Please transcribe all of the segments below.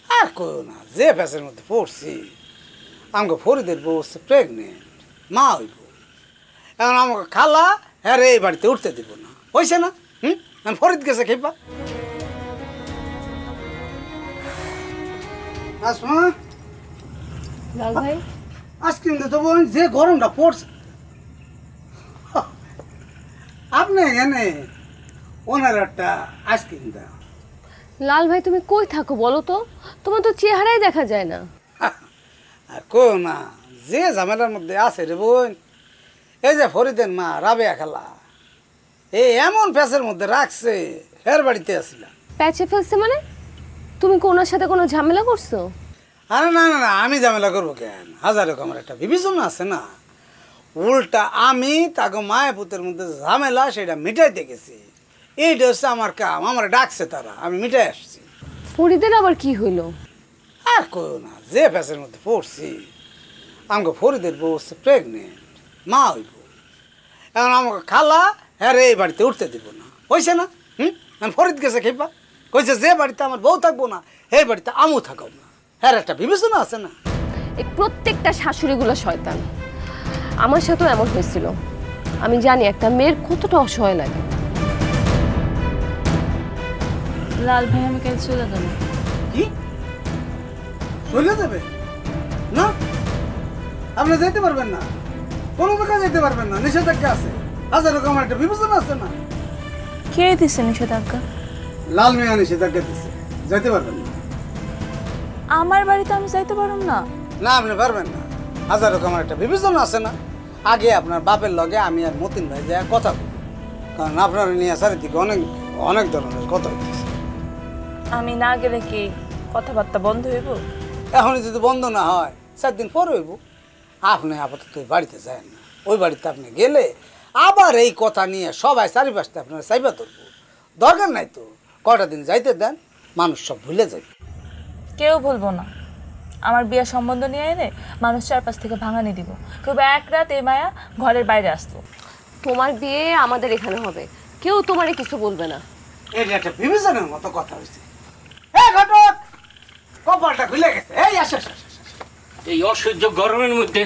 আর কইও না, যে ফ্যাসের মধ্যে পড়ছি। আমাকে ফরিদের বউ হচ্ছে প্রেগনেন্ট, মা হইব। এখন আমাকে খালা হ্যাঁ রে এই বাড়িতে উঠতে দিব না, হয়েছে না? ফরিদ গেছে খেপা। আসমা লাল ভাই আইসক্রিম দিতে বোন, যে গরমটা পড়ছে। আপনি এখানে ওনার একটা আইসক্রিম দাও। লাল ভাই তুমি কই থাকো বলো তো, তোমার তো চেহারাই দেখা যায় না। আর কইও না, যে ঝামেলার মধ্যে আছে রে বোন। এই যে ফরিদের মা রাবেয়া খালা এই এমন প্যাচের মধ্যে রাখছে, হের বাড়িতে আসছিলাম। প্যাচে ফেলছে মানে? তুমি কি ওনার সাথে কোনো ঝামেলা করছো? আরে না না না, আমি ঝামেলা করবো কেন? হাজার রকমের একটা বিবেচনা আছে না। উল্টা আমি তাকে মায়ের পুতের মধ্যে ঝামেলা সেটা মিটাইতে গেছি। এইটা হচ্ছে আমার কাম, আমার ডাকছে তারা, আমি মিটাই আসছি। ফরিদের আবার কি হইলো? আর কইও না, যে প্যাচের মধ্যে পড়ছি। আমাকে ফরিদের বউ হচ্ছে প্রেগনেন্ট, মা হইব। এখন আমাকে খালা হ্যাঁ রে এই বাড়িতে উঠতে দিব না, হয়েছে না? ফরিদ গেছে খেপা, কইছে যে বাড়িতে আমার বউ থাকবো না এই বাড়িতে আমও থাকব না। হ্যাঁ একটা বিবেচনা আছে না। এই প্রত্যেকটা শাশুড়িগুলো শয়তান। আমার সাথেও এমন হয়েছিল। আমি জানি একটা মেয়ের কতটা অসহায় লাগে। লাল ভাই আমাকে চলে গেল। কি চলে যাবে? না, আপনি যেতে পারবেন না, কোনো জায়গায় যেতে পারবেন না, নিষেধাজ্ঞা আছে। হাজার রকম একটা বিবেচনা আছে না। কে দিছে নিষেধাজ্ঞা? লাল মিয়া নিষেধাজ্ঞা দিচ্ছে, যেতে পারবেন না। আমার বাড়িতে আমি যাইতে পারুম না? না, আপনি পারবেন না। হাজার রকম একটা বিবেচনা আছে না। আগে আপনার বাপের লগে আমি আর মতিন ভাই যা কথা বলি, কারণ আপনার নিয়ে চারিদিকে অনেক অনেক ধরনের কথা হইতেছে। আমি না গেলে কি কথাবার্তা বন্ধ হইব? এখনই যদি বন্ধ না হয় 4 দিন পর হইব। আপনি আপাতত ওই বাড়িতে যায় না, ওই বাড়িতে আপনি গেলে আবার এই কথা নিয়ে সবাই চারিপাশে আপনার চাইবা ধরবো। দরকার নাই তো, কয়টা দিন যাইতে দেন, মানুষ সব ভুলে যাবে। কেউ বলবো না। আমার বিয়ে সম্বন্ধ নিয়ে এলে মানুষ চারপাশ থেকে ভাঙানি দিব। কেউ এক রাত এ মায়া ঘরের বাইরে আসতো। তোমার বিয়ে আমাদের এখানে হবে, কেউ তোমারে কিছু বলবে না। এটা একটা বিবেচনার মতো কথা হয়েছে। এই ঘটক, কপালটা খুলে গেছে। এই আসো। এই অসহ্য গরমের মধ্যে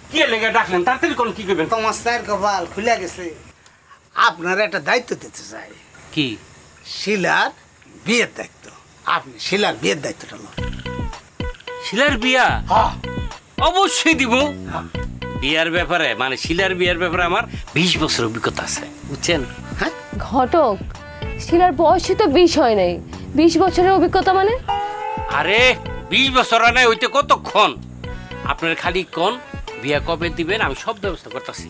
কি লেগে ডাকলেন? তাড়াতাড়ি কোন কি করবেন? তোমার স্যার কপাল খুলে গেছে। আপনার একটা দায়িত্ব দিতে চাই। কি? শিলার বিয়ের দায়িত্ব। আপনি শিলার বিয়ের দায়িত্বটা নেন। শিলার বিয়া? হ্যাঁ অবশ্যই দিব। বিয়ার ব্যাপারে মানে শিলার বিয়ার ব্যাপারে আমার 20 বছর অভিজ্ঞতা আছে, বুঝছেন? হ্যাঁ, ঘটক, শিলার বয়সই তো 20 হয় নাই, 20 বছরের অভিজ্ঞতা মানে? আরে 20 বছর নাই, ওইতে কতক্ষণ? আপনার খালি কোন বিয়া কবে দিবেন, আমি সব ব্যবস্থা করতেছি।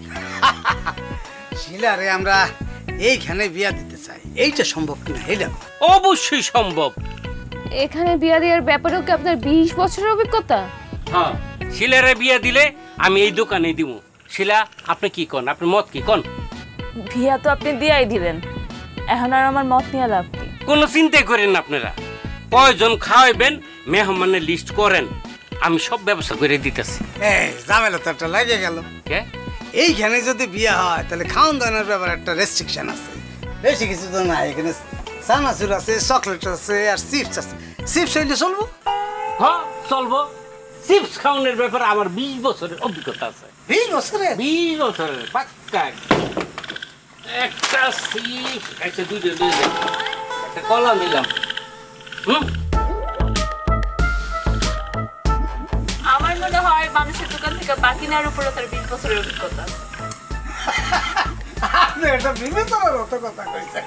শিলারে আমরা এইখানে বিয়া দিতে চাই, এইটা সম্ভব কিনা এটা? অবশ্যই সম্ভব। এখানে বিয়া দেওয়ার ব্যাপারেও কি আপনার 20 বছরের অভিজ্ঞতা? হ্যাঁ, শিলারে বিয়া দিলে আমি এই দোকানে দিব। শিলা, আপনি কি কোন? আপনি মত কি কোন? বিয়া তো আপনি দিয়াই দিলেন, এখন আর আমার মত নিয়ে লাভ কি? কোনো চিন্তা করেন না আপনারা। কয়জন খাওয়াইবেন মেহমানের লিস্ট করেন, আমি সব ব্যবস্থা করে দিতেছি। এই ঝামেলা তো একটা লাগে গেল। কে? এইখানে যদি বিয়া হয় তাহলে খাওয়ান দাওয়ানোর ব্যাপারে একটা রেস্ট্রিকশন আছে। বেশি কিছু তো না, এখানে চানাচুর আছে, চকলেট আছে আর চিপস আছে। চিপস হইলে চলবো? হ্যাঁ চলবো। চিপস খাওয়ানোর ব্যাপারে আমার 20 বছরের অভিজ্ঞতা আছে। 20 বছরে? 20 বছরের পাক্কা। একটা চিপস, একটা দুইটা একটা কলা নিলাম। আমার মনে হয় মানুষের দোকান থেকে বাকি নেওয়ার উপরে তার 20 বছরের অভিজ্ঞতা। আপনি এটা বিবেচনার মতো কথা কইছেন।